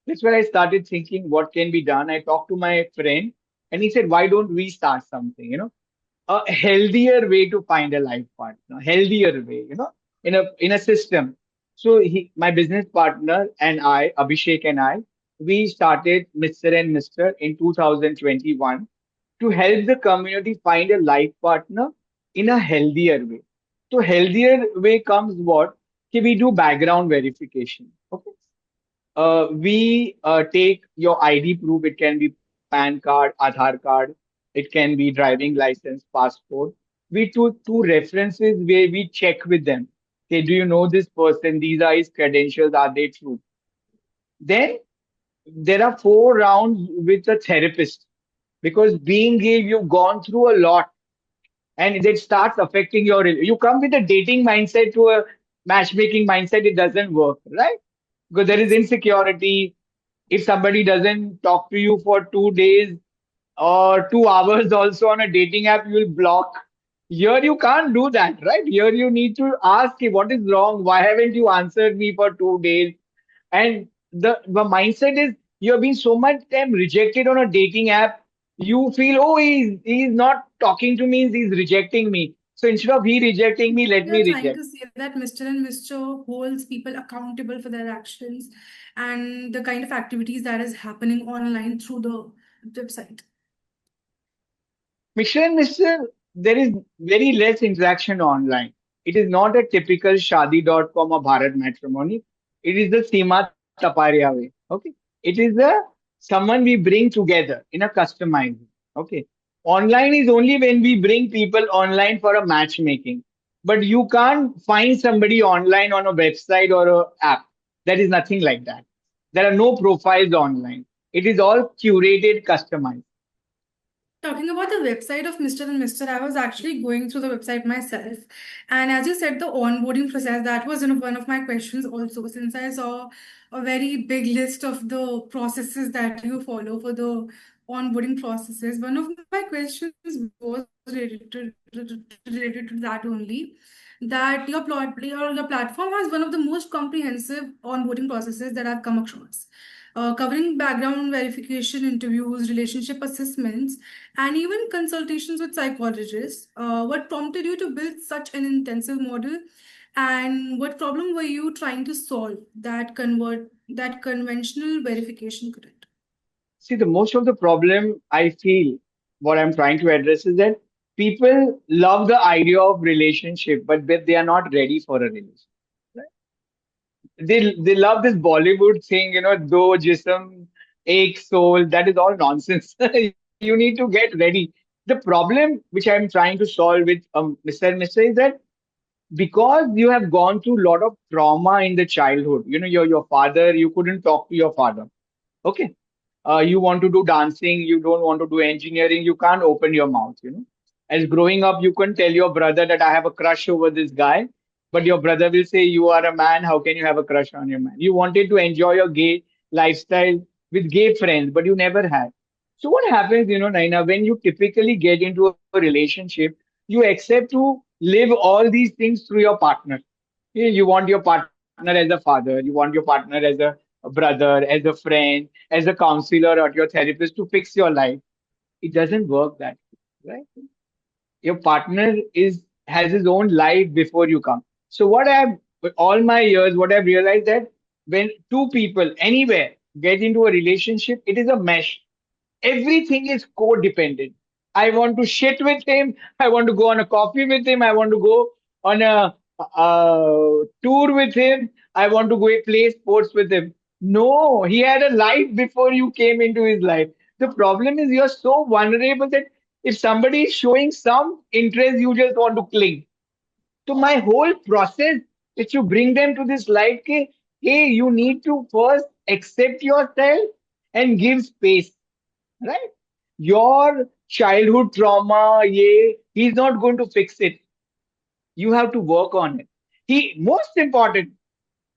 that's where I started thinking what can be done. I talked to my friend and he said, why don't we start something, a healthier way to find a life partner, healthier way, in a system. So my business partner and I, Abhishek and I, we started Mr. and Mr. in 2021 to help the community find a life partner in a healthier way. So healthier way comes what? Okay, we do background verification. Okay. We take your ID proof. It can be PAN card, Aadhaar card. It can be driving license, passport. We do two references where we check with them. Okay, do you know this person? These are his credentials. Are they true? Then there are 4 rounds with a therapist because being gay, you've gone through a lot and it starts affecting you come with a dating mindset to a matchmaking mindset, it doesn't work, right? Because there is Yes. insecurity. If somebody doesn't talk to you for 2 days or 2 hours also on a dating app, you will block. Here you can't do that, right? Here you need to ask what is wrong, why haven't you answered me for 2 days? And the mindset is you have been so much time rejected on a dating app. You feel, oh, he's not talking to me, he's rejecting me. So instead of he rejecting me, let You're me trying reject. to say that Mr. and Mr. holds people accountable for their actions and the kind of activities that is happening online through the website. Mr. and Mr., there is very less interaction online. It is not a typical Shadi.com or Bharat matrimony. It is the Seema Taparia way. Okay. It is the someone we bring together in a customized way. Okay. Online is only when we bring people online for a matchmaking. But you can't find somebody online on a website or a app. There is nothing like that. There are no profiles online. It is all curated, customized. Talking about the website of Mr. and Mr., I was actually going through the website myself. And as you said, the onboarding process, that was one of my questions also, since I saw a very big list of the processes that you follow for the onboarding processes, one of my questions was related to that only. That your platform has one of the most comprehensive onboarding processes that I've come across, covering background verification, interviews, relationship assessments, and even consultations with psychologists. What prompted you to build such an intensive model, and what problem were you trying to solve that conventional verification couldn't? See, the most of the problem I feel what I'm trying to address is that people love the idea of relationship, but they are not ready for a relationship. They love this Bollywood thing, do jism, ek soul. That is all nonsense. You need to get ready. The problem which I'm trying to solve with Mr. and Mr. is that because you have gone through a lot of trauma in the childhood, your father, you couldn't talk to your father. Okay. You want to do dancing, you don't want to do engineering, you can't open your mouth. As growing up, you couldn't tell your brother that I have a crush over this guy, but your brother will say, you are a man, how can you have a crush on your man? You wanted to enjoy your gay lifestyle with gay friends, but you never had. So what happens, Naina, when you typically get into a relationship, you accept to live all these things through your partner. Yeah, you want your partner as a father, you want your partner as a brother, as a friend, as a counselor or your therapist to fix your life. It doesn't work that way, right? Your partner has his own life before you come. So what I've all my years, what I've realized that when two people anywhere get into a relationship, it is a mesh. Everything is codependent. I want to shit with him. I want to go on a coffee with him. I want to go on a tour with him. I want to go play sports with him. No, he had a life before you came into his life. The problem is you're so vulnerable that if somebody is showing some interest, you just want to cling. So my whole process is to bring them to this light. Hey, you need to first accept yourself and give space, right? Your childhood trauma, yeah, he's not going to fix it. You have to work on it. Most important,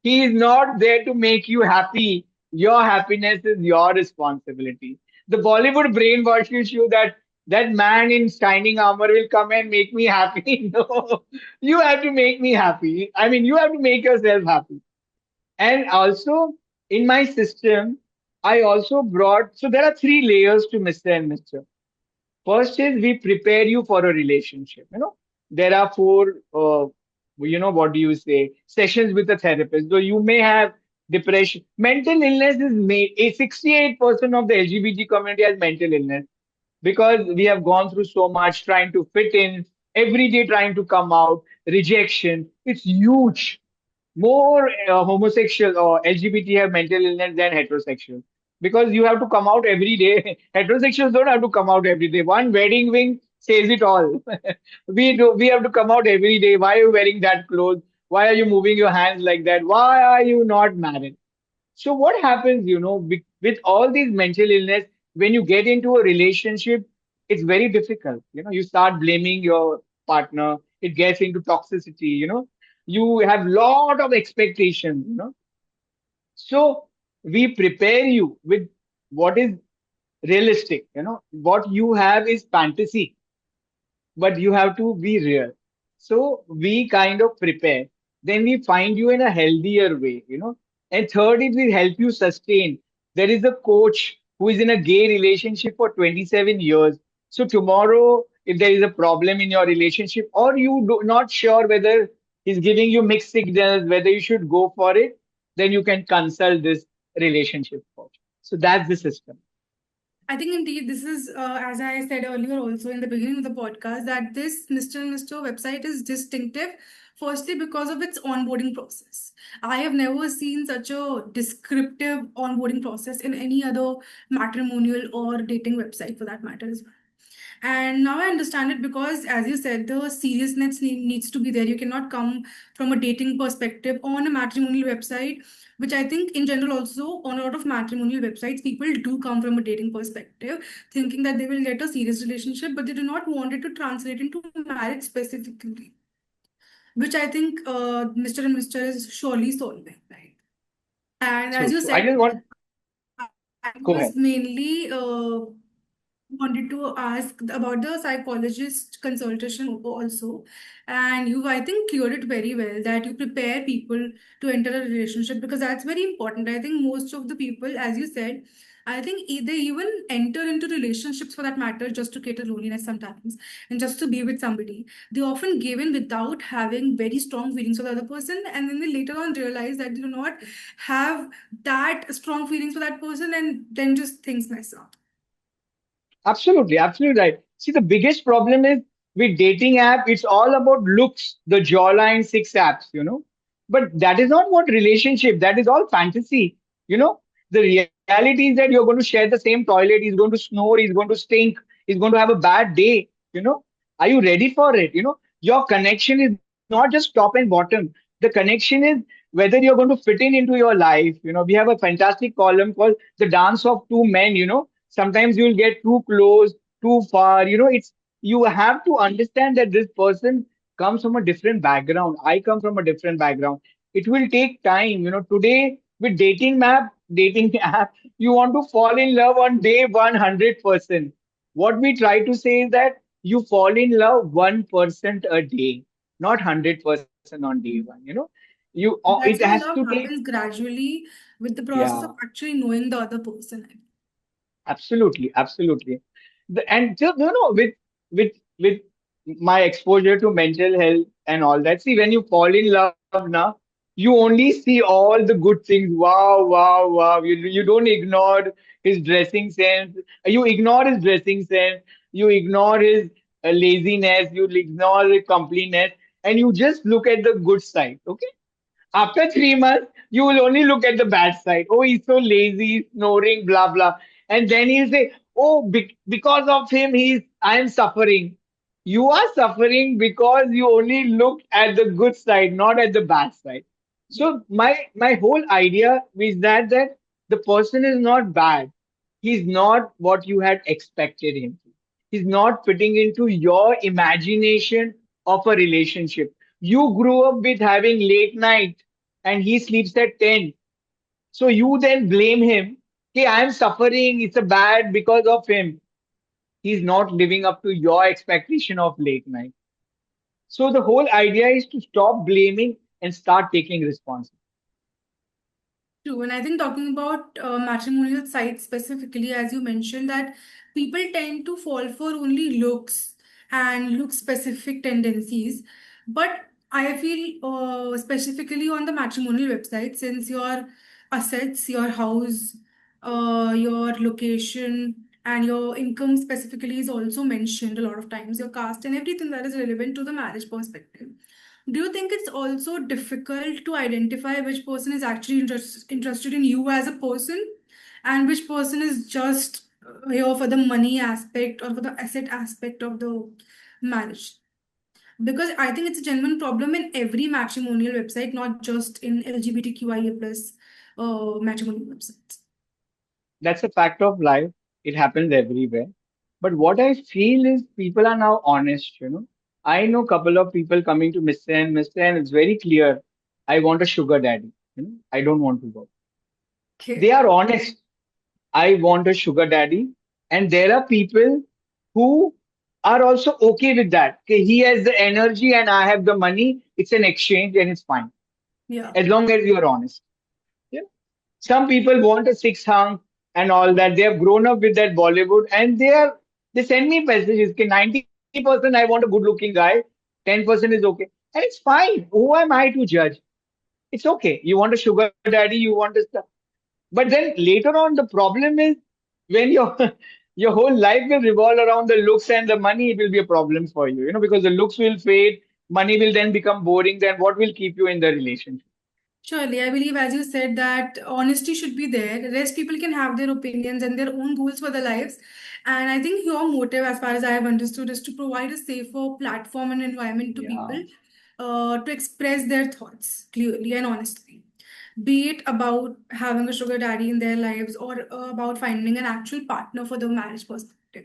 he is not there to make you happy. Your happiness is your responsibility. The Bollywood brainwashes you that that man in shining armor will come and make me happy. No, you have to make me happy. I mean, you have to make yourself happy. And also, in my system, I also brought, so there are three layers to Mr. and Mr. First is we prepare you for a relationship. There are four, what do you say, sessions with a therapist. Though you may have depression, mental illness is made. 68% of the LGBT community has mental illness because we have gone through so much trying to fit in, every day trying to come out, rejection. It's huge. More homosexual or LGBT have mental illness than heterosexual because you have to come out every day. Heterosexuals don't have to come out every day. One wedding ring says it all. We have to come out every day. Why are you wearing that clothes? Why are you moving your hands like that? Why are you not married? So what happens, with all these mental illness, when you get into a relationship, it's very difficult. You start blaming your partner. It gets into toxicity. You have lot of expectations. So we prepare you with what is realistic. What you have is fantasy, but you have to be real. So we kind of prepare. Then we find you in a healthier way. And third is we help you sustain. There is a coach who is in a gay relationship for 27 years. So tomorrow, if there is a problem in your relationship or you do not sure whether he's giving you mixed signals, whether you should go for it, then you can consult this relationship coach. So that's the system. I think indeed this is, as I said earlier also in the beginning of the podcast, that this Mr. and Mr. website is distinctive, firstly because of its onboarding process. I have never seen such a descriptive onboarding process in any other matrimonial or dating website for that matter as well. And now I understand it because, as you said, the seriousness needs to be there. You cannot come from a dating perspective on a matrimonial website, which I think in general also on a lot of matrimonial websites, people do come from a dating perspective, thinking that they will get a serious relationship, but they do not want it to translate into marriage specifically, which I think Mr. and Mr. is surely solving, right? And So as you true. I said, just want I go was ahead. mainly wanted to ask about the psychologist consultation also. And you, I think, cleared it very well that you prepare people to enter a relationship because that's very important. I think most of the people, as you said, I think they even enter into relationships for that matter just to cater loneliness sometimes and just to be with somebody. They often give in without having very strong feelings for the other person, and then they later on realize that they do not have that strong feelings for that person, and then just things mess up. Absolutely, absolutely right. See, the biggest problem is with dating app, it's all about looks, the jawline, six apps, But that is not what relationship, that is all fantasy, you know. The reality is that you're going to share the same toilet, he's going to snore, he's going to stink, he's going to have a bad day. Are you ready for it? Your connection is not just top and bottom. The connection is whether you're going to fit in into your life. We have a fantastic column called the dance of two men. Sometimes you'll get too close, too far. It's you have to understand that this person comes from a different background. I come from a different background. It will take time. Today with dating app, you want to fall in love on day 100%. What we try to say is that you fall in love 1% a day, not 100% on day one. It has That's to why take, love happens gradually with the process yeah. of actually knowing the other person. Absolutely, absolutely. And just with my exposure to mental health and all that. See, when you fall in love now, you only see all the good things. Wow, wow, wow. You don't ignore his dressing sense. You ignore his dressing sense. You ignore his laziness. You ignore his completeness, and you just look at the good side. Okay. After 3 months, you will only look at the bad side. Oh, he's so lazy, snoring, blah blah. And then he'll say, "Oh, because of him, I am suffering." You are suffering because you only looked at the good side, not at the bad side. So my whole idea is that the person is not bad. He's not what you had expected him to. He's not fitting into your imagination of a relationship. You grew up with having late night and he sleeps at 10. So you then blame him. Okay, I am suffering. It's a bad because of him. He's not living up to your expectation of late night. So the whole idea is to stop blaming and start taking responsibility. True, and I think talking about matrimonial sites specifically, as you mentioned, that people tend to fall for only looks and look specific tendencies. But I feel specifically on the matrimonial website, since your assets, your house, your location, and your income specifically is also mentioned a lot of times, your caste and everything that is relevant to the marriage perspective. Do you think it's also difficult to identify which person is actually interested in you as a person and which person is just here for the money aspect or for the asset aspect of the marriage? Because I think it's a genuine problem in every matrimonial website, not just in LGBTQIA plus matrimonial websites. That's a fact of life. It happens everywhere. But what I feel is people are now honest. I know a couple of people coming to Mr. and Mr. and it's very clear. I want a sugar daddy. I don't want to work. They Okay. are honest. I want a sugar daddy. And there are people who are also okay with that. Okay, he has the energy and I have the money. It's an exchange and it's fine. Yeah. As long as you're honest. Yeah. Some people want a six hunk and all that. They have grown up with that Bollywood and they send me messages. Okay, 90% I want a good looking guy, 10% is okay. And it's fine. Who am I to judge? It's okay. You want a sugar daddy, you want a stuff. But then later on, the problem is when your your whole life will revolve around the looks and the money, it will be a problem for you, because the looks will fade, money will then become boring. Then what will keep you in the relationship? Surely, I believe, as you said, that honesty should be there. The rest people can have their opinions and their own goals for their lives. And I think your motive, as far as I have understood, is to provide a safer platform and environment to Yeah, people to express their thoughts clearly and honestly. Be it about having a sugar daddy in their lives or about finding an actual partner for the marriage perspective.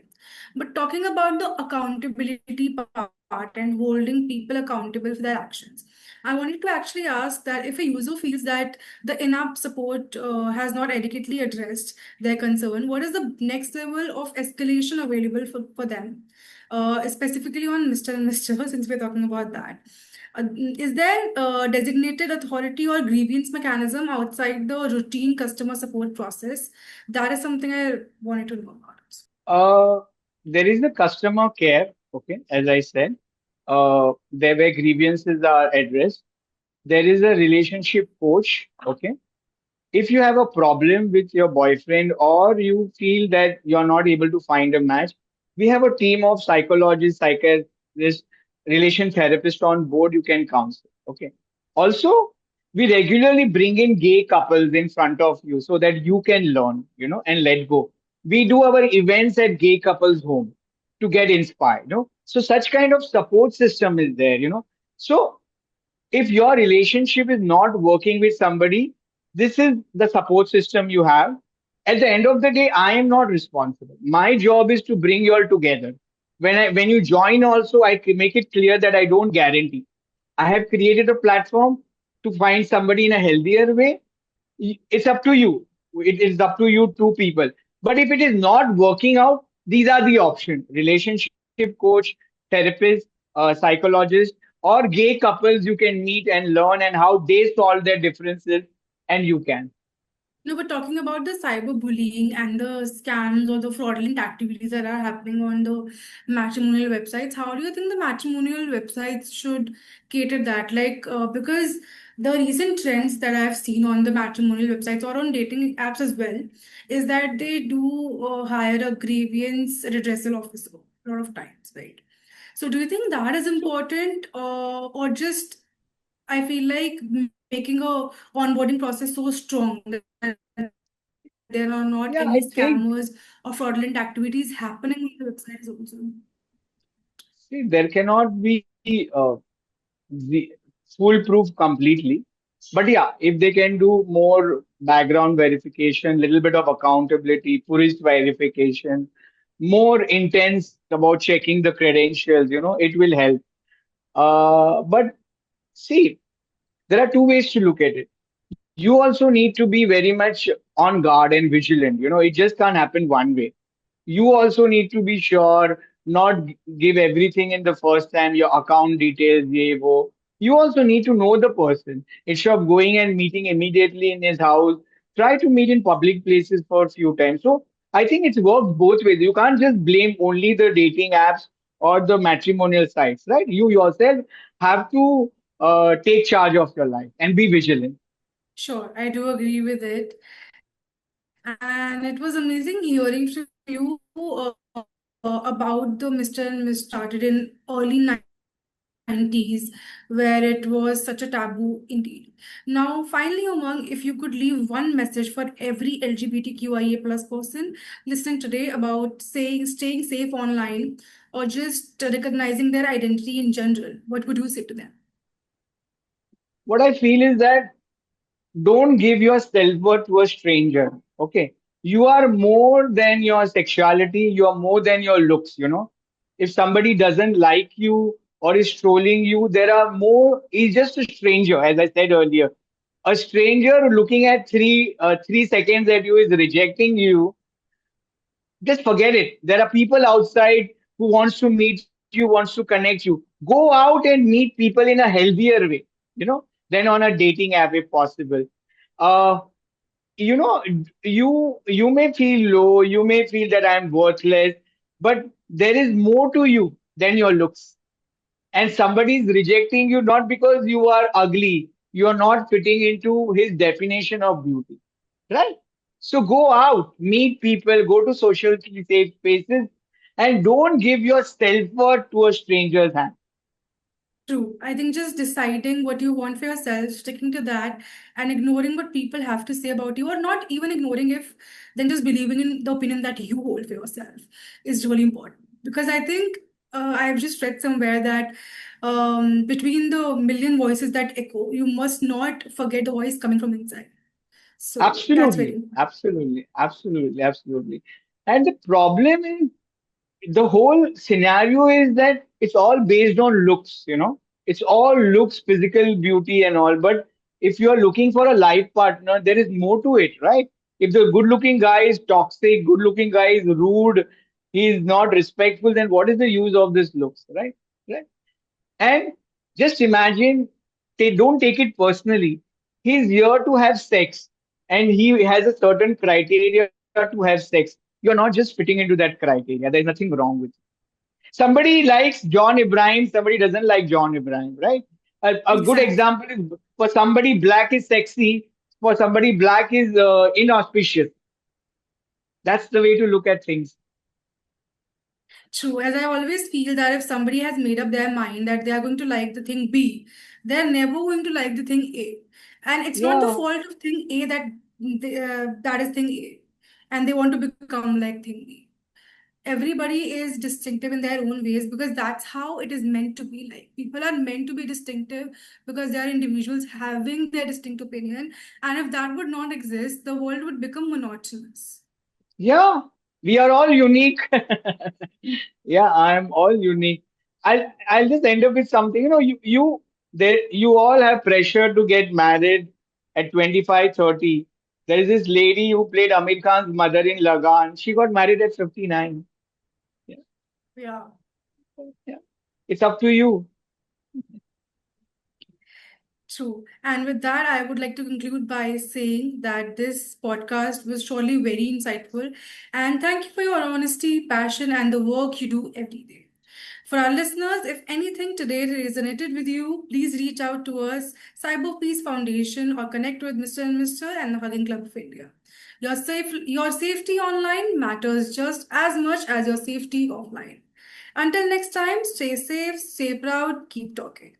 But talking about the accountability part and holding people accountable for their actions. I wanted to actually ask that if a user feels that the in-app support has not adequately addressed their concern, what is the next level of escalation available for them? Specifically on Mr. and Mr. since we're talking about that. Is there a designated authority or grievance mechanism outside the routine customer support process? That is something I wanted to know about. Uh, there is the customer care, okay, as I said, there where grievances are addressed. There is a relationship coach, okay. If you have a problem with your boyfriend or you feel that you're not able to find a match, we have a team of psychologists, psychiatrists, relation therapists on board you can counsel. Okay. Also, we regularly bring in gay couples in front of you so that you can learn, and let go. We do our events at gay couples' home to get inspired. So such kind of support system is there. So if your relationship is not working with somebody, this is the support system you have. At the end of the day, I am not responsible. My job is to bring you all together. When you join, also I make it clear that I don't guarantee. I have created a platform to find somebody in a healthier way. It's up to you. It is up to you, two people. But if it is not working out, these are the options: relationship coach, therapist, psychologist, or gay couples you can meet and learn and how they solve their differences, and you can. No, but talking about the cyberbullying and the scams or the fraudulent activities that are happening on the matrimonial websites, how do you think the matrimonial websites should cater that? Because the recent trends that I've seen on the matrimonial websites or on dating apps as well is that they do hire a grievance redressal officer a lot of times, right? So, do you think that is important, or just I feel like making a onboarding process so strong that there are not any scammers Yeah, or I fraudulent think, activities happening on the websites also. see, there cannot be the foolproof completely. But yeah, if they can do more background verification, little bit of accountability, purist verification, more intense about checking the credentials, it will help. But see, there are two ways to look at it. You also need to be very much on guard and vigilant. It just can't happen one way. You also need to be sure, not give everything in the first time, your account details, ye wo. You also need to know the person. Instead of going and meeting immediately in his house, try to meet in public places for a few times. So I think it's worked both ways. You can't just blame only the dating apps or the matrimonial sites, right? You yourself have to take charge of your life and be vigilant. Sure, I do agree with it. And it was amazing hearing from you about the Mr. and Miss started in early 90s, where it was such a taboo indeed. Now, finally, Umang, if you could leave one message for every LGBTQIA plus person listening today about staying safe online or just recognizing their identity in general, what would you say to them? What I feel is that don't give your self-worth to a stranger. Okay. You are more than your sexuality. You are more than your looks. If somebody doesn't like you or is trolling you, there are more, he's just a stranger, as I said earlier. A stranger looking at 3 seconds at you is rejecting you. Just forget it. There are people outside who wants to meet you, wants to connect you. Go out and meet people in a healthier way, than on a dating app if possible. Uh, you know, you may feel low, you may feel that I'm worthless, but there is more to you than your looks. And somebody is rejecting you not because you are ugly, you are not fitting into his definition of beauty, right? So go out, meet people, go to social safe spaces, and don't give your self-worth to a stranger's hand. True. I think just deciding what you want for yourself, sticking to that, and ignoring what people have to say about you, or not even ignoring if, then just believing in the opinion that you hold for yourself is really important. Because I think I've just read somewhere that between the million voices that echo, you must not forget the voice coming from inside. So that's very Absolutely, important. absolutely, absolutely, absolutely. And the problem is the whole scenario is that it's all based on looks. It's all looks, physical beauty, and all. But if you are looking for a life partner, there is more to it, right? If the good looking guy is toxic, good looking guy is rude, he is not respectful, then what is the use of this looks, right? Right? And just imagine, they don't take it personally. He's here to have sex, and he has a certain criteria to have sex. You're not just fitting into that criteria. There's nothing wrong with it. Somebody likes John Ibrahim, somebody doesn't like John Ibrahim, right? A good Exactly. example is, for somebody black is sexy, for somebody black is inauspicious. That's the way to look at things. True, as I always feel that if somebody has made up their mind that they are going to like the thing B, they're never going to like the thing A. And it's not the Yeah. fault of thing A that that is thing A, and they want to become like thing B. Everybody is distinctive in their own ways because that's how it is meant to be. Like people are meant to be distinctive because they are individuals having their distinct opinion, and if that would not exist, the world would become monotonous. Yeah, we are all unique. Yeah, I'm all unique. I'll just end up with something. You all have pressure to get married at 25, 30. There is this lady who played Amir Khan's mother in Lagan. She got married at 59. Yeah, Yeah. yeah. It's up to you. True. And with that, I would like to conclude by saying that this podcast was surely very insightful. And thank you for your honesty, passion, and the work you do every day. For our listeners, if anything today resonated with you, please reach out to us, CyberPeace Foundation, or connect with Mr. and the Hugging Club of India. Your safety online matters just as much as your safety offline. Until next time, stay safe, stay proud, keep talking.